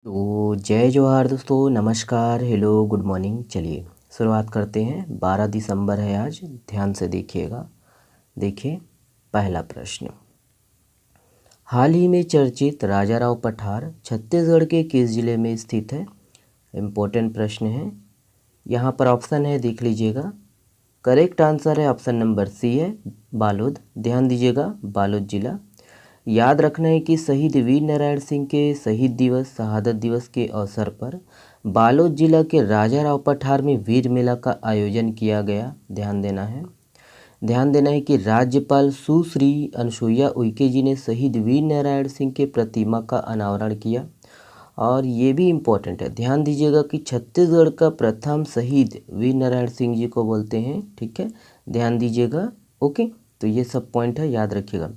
तो जय जवाहर दोस्तों, नमस्कार, हेलो, गुड मॉर्निंग। चलिए शुरुआत करते हैं। 12 दिसंबर है आज, ध्यान से देखिएगा। देखिए पहला प्रश्न, हाल ही में चर्चित राजाराव पठार छत्तीसगढ़ के किस जिले में स्थित है? इम्पोर्टेंट प्रश्न है। यहाँ पर ऑप्शन है, देख लीजिएगा। करेक्ट आंसर है ऑप्शन नंबर सी है, बालोद। ध्यान दीजिएगा, बालोद जिला। याद रखना है कि शहीद वीर नारायण सिंह के शहीद दिवस शहादत दिवस के अवसर पर बालोद जिला के राजाराव पठार में वीर मेला का आयोजन किया गया। ध्यान देना है कि राज्यपाल सुश्री अनसुईया उइके जी ने शहीद वीर नारायण सिंह के प्रतिमा का अनावरण किया। और ये भी इम्पोर्टेंट है, ध्यान दीजिएगा कि छत्तीसगढ़ का प्रथम शहीद वीर नारायण सिंह जी को बोलते हैं। ठीक है, ध्यान दीजिएगा। ओके, तो ये सब पॉइंट है, याद रखिएगा।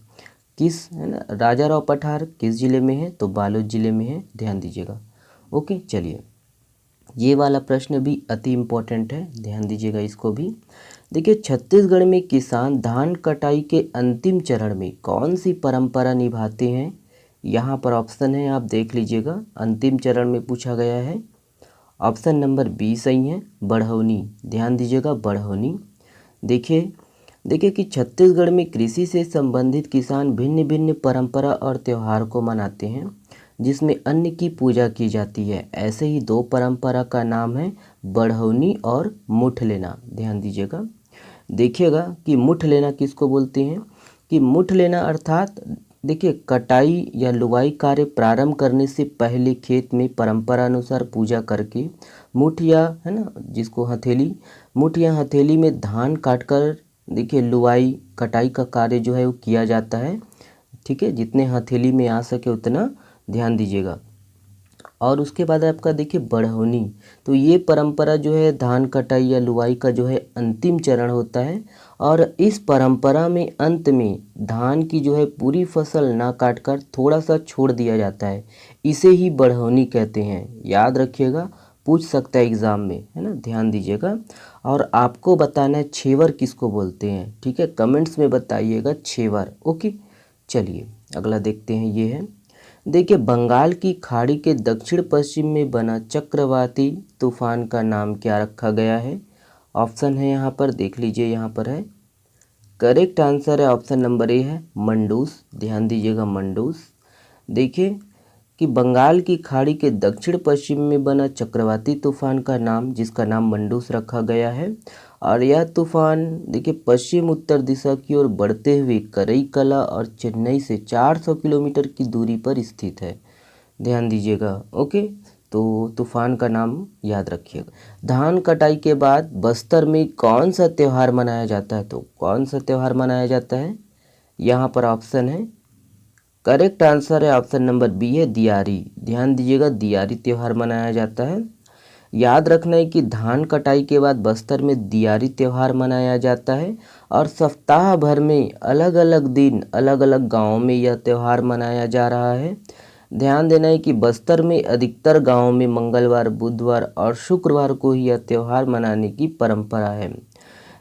किस है ना, राजाराव पठार किस जिले में है? तो बालोद जिले में है, ध्यान दीजिएगा। ओके, चलिए ये वाला प्रश्न भी अति इम्पोर्टेंट है, ध्यान दीजिएगा इसको भी। देखिए, छत्तीसगढ़ में किसान धान कटाई के अंतिम चरण में कौन सी परंपरा निभाते हैं? यहाँ पर ऑप्शन है, आप देख लीजिएगा। अंतिम चरण में पूछा गया है। ऑप्शन नंबर बी सही है, बढ़ौनी। ध्यान दीजिएगा, बढ़ौनी। देखिए कि छत्तीसगढ़ में कृषि से संबंधित किसान भिन्न भिन्न परंपरा और त्यौहार को मनाते हैं, जिसमें अन्न की पूजा की जाती है। ऐसे ही दो परंपरा का नाम है बढ़ौनी और मुठ लेना। ध्यान दीजिएगा। देखिएगा कि मुठ लेना किसको बोलते हैं? कि मुठ लेना अर्थात देखिए, कटाई या लुवाई कार्य प्रारंभ करने से पहले खेत में परंपरा अनुसार पूजा करके मुठ या है ना, जिसको हथेली, मुठ या हथेली में धान काटकर देखिए लुवाई कटाई का कार्य जो है वो किया जाता है। ठीक है, जितने हथेली में आ सके उतना, ध्यान दीजिएगा। और उसके बाद आपका देखिए बढ़ौनी। तो ये परंपरा जो है धान कटाई या लुवाई का जो है अंतिम चरण होता है। और इस परंपरा में अंत में धान की जो है पूरी फसल ना काटकर थोड़ा सा छोड़ दिया जाता है। इसे ही बढ़ौनी कहते हैं, याद रखिएगा, पूछ सकता है एग्ज़ाम में, है ना, ध्यान दीजिएगा। और आपको बताना है छेवर किसको बोलते हैं। ठीक है, कमेंट्स में बताइएगा छेवर। ओके, चलिए अगला देखते हैं। ये है, देखिए, बंगाल की खाड़ी के दक्षिण पश्चिम में बना चक्रवाती तूफान का नाम क्या रखा गया है? ऑप्शन है यहाँ पर, देख लीजिए, यहाँ पर है। करेक्ट आंसर है ऑप्शन नंबर ए है, मंडूस। ध्यान दीजिएगा, मंडूस। देखिए कि बंगाल की खाड़ी के दक्षिण पश्चिम में बना चक्रवाती तूफान का नाम, जिसका नाम मंडूस रखा गया है। और यह तूफान देखिए पश्चिम उत्तर दिशा की ओर बढ़ते हुए करईकला और चेन्नई से 400 किलोमीटर की दूरी पर स्थित है। ध्यान दीजिएगा। ओके, तो तूफान का नाम याद रखिएगा। धान कटाई के बाद बस्तर में कौन सा त्यौहार मनाया जाता है? तो कौन सा त्यौहार मनाया जाता है? यहाँ पर ऑप्शन है, करेक्ट आंसर है ऑप्शन नंबर बी है, दियारी। ध्यान दीजिएगा, दियारी त्यौहार मनाया जाता है। याद रखना है कि धान कटाई के बाद बस्तर में दियारी त्यौहार मनाया जाता है। और सप्ताह भर में अलग अलग दिन अलग अलग गांवों में यह त्यौहार मनाया जा रहा है। ध्यान देना है कि बस्तर में अधिकतर गांवों में मंगलवार, बुधवार और शुक्रवार को ही यह त्यौहार मनाने की परंपरा है।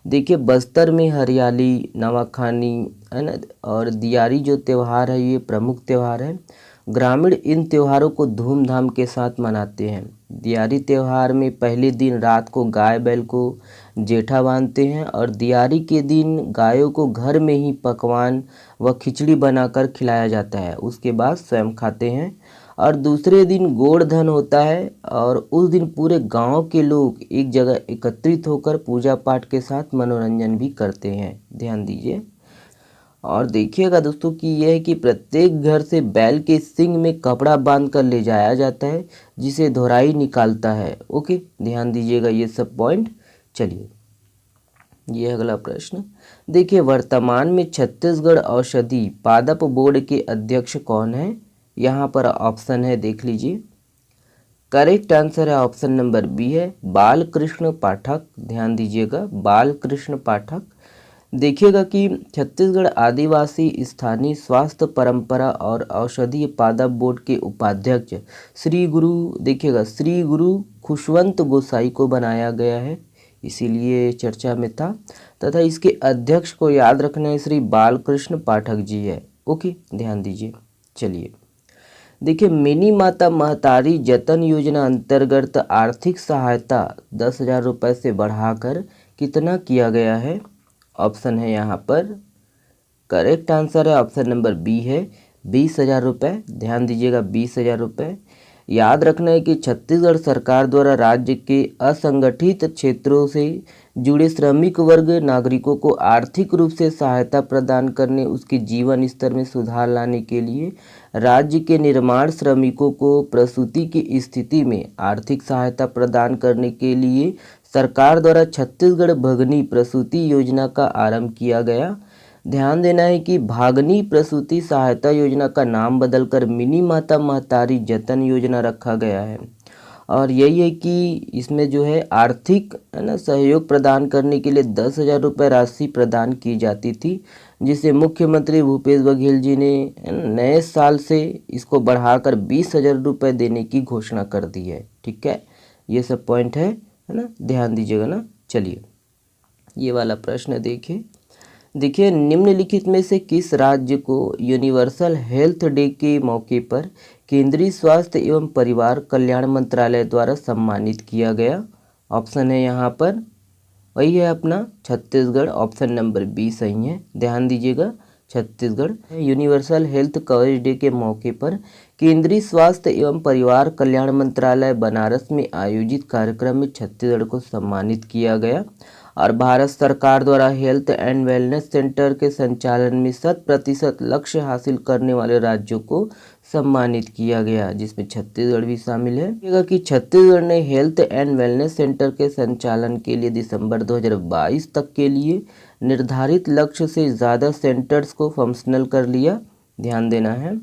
देखिए, बस्तर में हरियाली, नवाखानी, है ना, और दियारी जो त्यौहार है ये प्रमुख त्यौहार है। ग्रामीण इन त्योहारों को धूमधाम के साथ मनाते हैं। दियारी त्यौहार में पहले दिन रात को गाय बैल को जेठा बांधते हैं और दियारी के दिन गायों को घर में ही पकवान व खिचड़ी बनाकर खिलाया जाता है। उसके बाद स्वयं खाते हैं। और दूसरे दिन गोवर्धन होता है और उस दिन पूरे गांव के लोग एक जगह एकत्रित होकर पूजा पाठ के साथ मनोरंजन भी करते हैं। ध्यान दीजिए। और देखिएगा दोस्तों कि यह है कि प्रत्येक घर से बैल के सींग में कपड़ा बांध कर ले जाया जाता है, जिसे धोराई निकालता है। ओके, ध्यान दीजिएगा ये सब पॉइंट। चलिए ये अगला प्रश्न, देखिए, वर्तमान में छत्तीसगढ़ औषधि पादप बोर्ड के अध्यक्ष कौन है? यहाँ पर ऑप्शन है, देख लीजिए। करेक्ट आंसर है ऑप्शन नंबर बी है, बालकृष्ण पाठक। ध्यान दीजिएगा, बालकृष्ण पाठक। देखिएगा कि छत्तीसगढ़ आदिवासी स्थानीय स्वास्थ्य परंपरा और औषधीय पादप बोर्ड के उपाध्यक्ष श्री गुरु, देखिएगा, श्री गुरु खुशवंत गोसाई को बनाया गया है, इसीलिए चर्चा में था। तथा इसके अध्यक्ष को याद रखना है, श्री बालकृष्ण पाठक जी है। ओके, ध्यान दीजिए। चलिए देखिए मिनी माता महतारी जतन योजना अंतर्गत आर्थिक सहायता 10,000 रुपये से बढ़ाकर कितना किया गया है। ऑप्शन है यहाँ पर, करेक्ट आंसर है ऑप्शन नंबर बी है 20,000 रुपये। ध्यान दीजिएगा 20,000 रुपये। याद रखना है कि छत्तीसगढ़ सरकार द्वारा राज्य के असंगठित क्षेत्रों से जुड़े श्रमिक वर्ग नागरिकों को आर्थिक रूप से सहायता प्रदान करने, उसके जीवन स्तर में सुधार लाने के लिए राज्य के निर्माण श्रमिकों को प्रसूति की स्थिति में आर्थिक सहायता प्रदान करने के लिए सरकार द्वारा छत्तीसगढ़ भगनी प्रसूति योजना का आरंभ किया गया। ध्यान देना है कि भागनी प्रसूति सहायता योजना का नाम बदलकर मिनी माता महतारी जतन योजना रखा गया है। और यही है कि इसमें जो है आर्थिक सहयोग प्रदान करने के लिए 10,000 रुपये राशि प्रदान की जाती थी, जिसे मुख्यमंत्री भूपेश बघेल जी ने नए साल से इसको बढ़ाकर 20,000 रुपये देने की घोषणा कर दी है। ठीक है, ये सब पॉइंट है ना, ध्यान दीजिएगा ना। चलिए ये वाला प्रश्न देखिए निम्नलिखित में से किस राज्य को यूनिवर्सल हेल्थ डे के मौके पर केंद्रीय स्वास्थ्य एवं परिवार कल्याण मंत्रालय द्वारा सम्मानित किया गया। ऑप्शन है यहाँ पर, वही है अपना छत्तीसगढ़। ऑप्शन नंबर बी सही है। ध्यान दीजिएगा Chhattisgarh. Universal health coverage day के मौके पर केंद्रीय स्वास्थ्य एवं परिवार कल्याण मंत्रालय बनारस में आयोजित कार्यक्रम में छत्तीसगढ़ को सम्मानित किया गया और भारत सरकार द्वारा हेल्थ एंड वेलनेस सेंटर के संचालन में 100% लक्ष्य हासिल करने वाले राज्यों को सम्मानित किया गया, जिसमें छत्तीसगढ़ भी शामिल है। कि छत्तीसगढ़ ने हेल्थ एंड वेलनेस सेंटर के संचालन के लिए दिसंबर 2022 तक के लिए निर्धारित लक्ष्य से ज़्यादा सेंटर्स को फंक्शनल कर लिया। ध्यान देना है।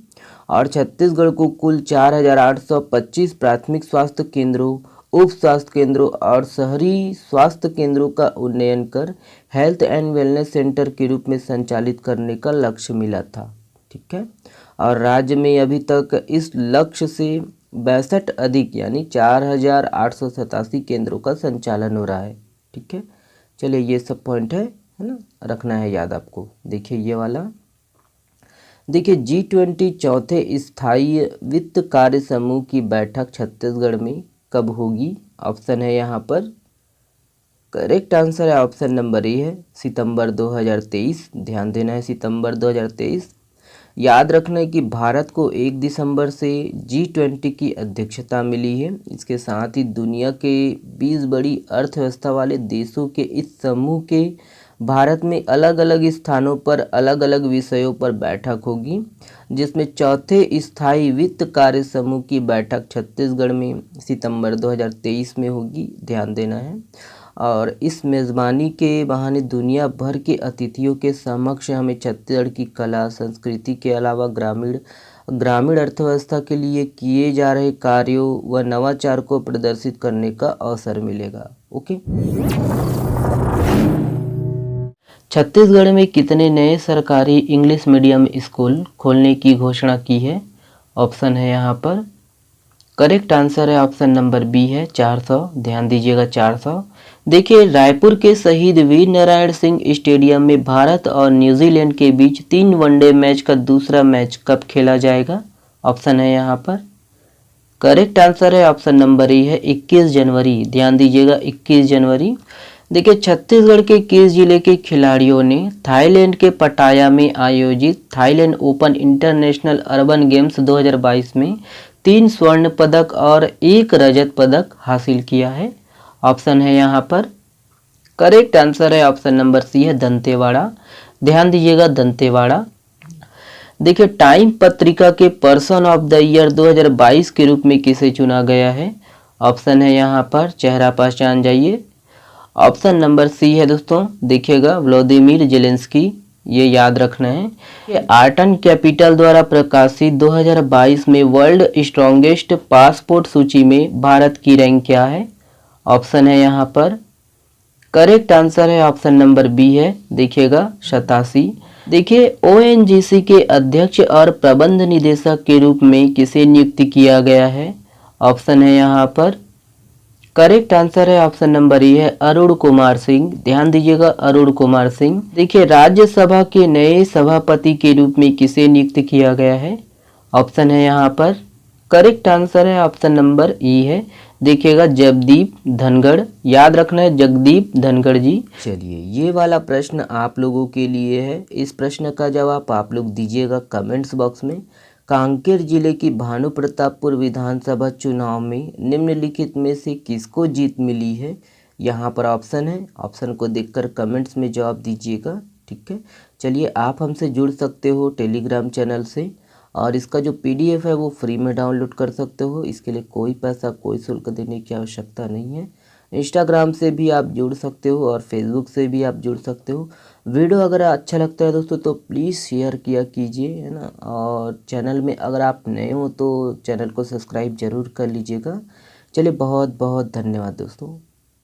और छत्तीसगढ़ को कुल 4,825 प्राथमिक स्वास्थ्य केंद्रों, उप स्वास्थ्य केंद्रों और शहरी स्वास्थ्य केंद्रों का उन्नयन कर हेल्थ एंड वेलनेस सेंटर के रूप में संचालित करने का लक्ष्य मिला था। ठीक है, और राज्य में अभी तक इस लक्ष्य से 62 अधिक यानी 4,887 केंद्रों का संचालन हो रहा है। ठीक है, चलिए ये सब पॉइंट है ना, रखना है याद आपको। देखिए ये वाला G20 चौथे स्थायी वित्त कार्य समूह की बैठक छत्तीसगढ़ में कब होगी। ऑप्शन है यहाँ पर, करेक्ट आंसर है ऑप्शन नंबर ए है सितंबर 2023। ध्यान देना है सितंबर 2023। याद रखना है कि भारत को 1 दिसंबर से G20 की अध्यक्षता मिली है। इसके साथ ही दुनिया के 20 बड़ी अर्थव्यवस्था वाले देशों के इस समूह के भारत में अलग अलग स्थानों पर अलग अलग विषयों पर बैठक होगी, जिसमें चौथे स्थायी वित्त कार्य समूह की बैठक छत्तीसगढ़ में सितंबर 2023 में होगी। ध्यान देना है। और इस मेज़बानी के बहाने दुनिया भर के अतिथियों के समक्ष हमें छत्तीसगढ़ की कला संस्कृति के अलावा ग्रामीण अर्थव्यवस्था के लिए किए जा रहे कार्यों व नवाचार को प्रदर्शित करने का अवसर मिलेगा। ओके, छत्तीसगढ़ में कितने नए सरकारी इंग्लिश मीडियम स्कूल खोलने की घोषणा की है। ऑप्शन है यहाँ पर, करेक्ट आंसर है ऑप्शन नंबर बी है 400। ध्यान दीजिएगा 400। देखिए रायपुर के शहीद वीर नारायण सिंह स्टेडियम में भारत और न्यूजीलैंड के बीच 3 वनडे मैच का दूसरा मैच कब खेला जाएगा। ऑप्शन है यहाँ पर, करेक्ट आंसर है ऑप्शन नंबर ए है 21 जनवरी। ध्यान दीजिएगा 21 जनवरी। देखिए छत्तीसगढ़ के किस जिले के खिलाड़ियों ने थाईलैंड के पटाया में आयोजित Thailand open international urban games 2022 में 3 स्वर्ण पदक और 1 रजत पदक हासिल किया है। ऑप्शन है यहाँ पर, करेक्ट आंसर है ऑप्शन नंबर सी है दंतेवाड़ा। ध्यान दीजिएगा दंतेवाड़ा। देखिए टाइम पत्रिका के पर्सन ऑफ द ईयर 2022 के रूप में किसे चुना गया है। ऑप्शन है यहाँ पर, चेहरा पहचान जाइए। ऑप्शन नंबर सी है दोस्तों, देखिएगा व्लादिमीर जेलेंस्की। ये याद रखना है। ये आर्टन कैपिटल द्वारा प्रकाशित 2022 में वर्ल्ड स्ट्रॉन्गेस्ट पासपोर्ट सूची में भारत की रैंक क्या है। ऑप्शन है यहाँ पर, करेक्ट आंसर है ऑप्शन नंबर बी है, देखिएगा 87। देखिए ONGC के अध्यक्ष और प्रबंध निदेशक के रूप में किसे नियुक्त किया गया है। ऑप्शन है यहाँ पर, करेक्ट आंसर है ऑप्शन नंबर ए है अरुण कुमार सिंह। ध्यान दीजिएगा अरुण कुमार सिंह। देखिए राज्यसभा के नए सभापति के रूप में किसे नियुक्त किया गया है। ऑप्शन है यहाँ पर, करेक्ट आंसर है ऑप्शन नंबर ई है। देखिएगा जगदीप धनगढ़, याद रखना है जगदीप धनगढ़ जी। चलिए ये वाला प्रश्न आप लोगों के लिए है। इस प्रश्न का जवाब आप लोग दीजिएगा कमेंट्स बॉक्स में। कांकेर जिले की भानु प्रतापपुर विधानसभा चुनाव में निम्नलिखित में से किसको जीत मिली है। यहाँ पर ऑप्शन है, ऑप्शन को देखकर कमेंट्स में जवाब दीजिएगा। ठीक है, चलिए आप हमसे जुड़ सकते हो टेलीग्राम चैनल से, और इसका जो PDF है वो फ्री में डाउनलोड कर सकते हो। इसके लिए कोई पैसा, कोई शुल्क देने की आवश्यकता नहीं है। इंस्टाग्राम से भी आप जुड़ सकते हो और फेसबुक से भी आप जुड़ सकते हो। वीडियो अगर अच्छा लगता है दोस्तों तो प्लीज़ शेयर किया कीजिए, है ना। और चैनल में अगर आप नए हो तो चैनल को सब्सक्राइब ज़रूर कर लीजिएगा। चलिए बहुत बहुत धन्यवाद दोस्तों।